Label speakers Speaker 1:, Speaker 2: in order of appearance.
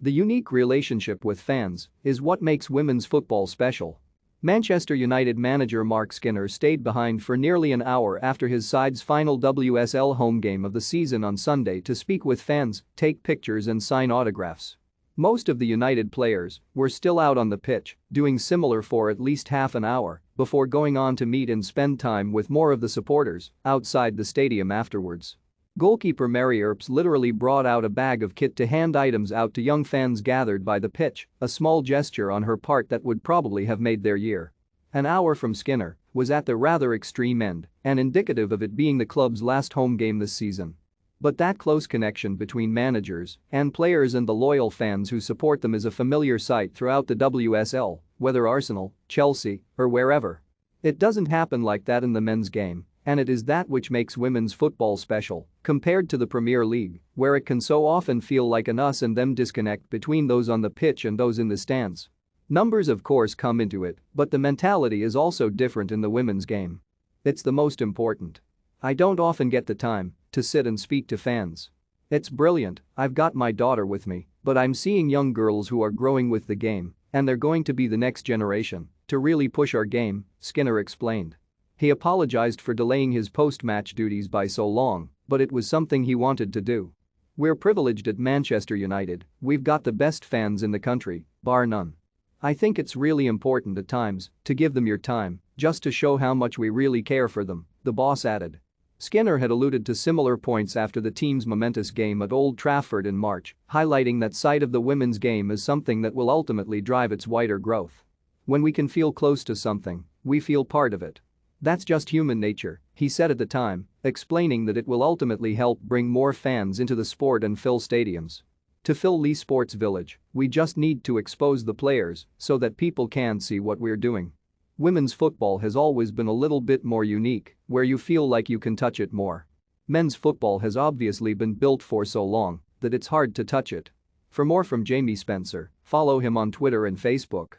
Speaker 1: The unique relationship with fans is what makes women's football special. Manchester United manager Mark Skinner stayed behind for nearly an hour after his side's final WSL home game of the season on Sunday to speak with fans, take pictures and sign autographs. Most of the United players were still out on the pitch, doing similar for at least half an hour before going on to meet and spend time with more of the supporters outside the stadium afterwards. Goalkeeper Mary Earps literally brought out a bag of kit to hand items out to young fans gathered by the pitch, a small gesture on her part that would probably have made their year. An hour from Skinner was at the rather extreme end and indicative of it being the club's last home game this season. But that close connection between managers and players and the loyal fans who support them is a familiar sight throughout the WSL, whether Arsenal, Chelsea, or wherever. It doesn't happen like that in the men's game, and it is that which makes women's football special, compared to the Premier League, where it can so often feel like an us and them disconnect between those on the pitch and those in the stands. Numbers of course come into it, but the mentality is also different in the women's game. It's the most important. I don't often get the time to sit and speak to fans. It's brilliant, I've got my daughter with me, but I'm seeing young girls who are growing with the game, and they're going to be the next generation to really push our game, Skinner explained. He apologized for delaying his post-match duties by so long, but it was something he wanted to do. We're privileged at Manchester United, we've got the best fans in the country, bar none. I think it's really important at times to give them your time, just to show how much we really care for them, the boss added. Skinner had alluded to similar points after the team's momentous game at Old Trafford in March, highlighting that side of the women's game is something that will ultimately drive its wider growth. When we can feel close to something, we feel part of it. That's just human nature, he said at the time, explaining that it will ultimately help bring more fans into the sport and fill stadiums. To fill Lee Sports Village, we just need to expose the players so that people can see what we're doing. Women's football has always been a little bit more unique, where you feel like you can touch it more. Men's football has obviously been built for so long that it's hard to touch it. For more from Jamie Spencer, follow him on Twitter and Facebook.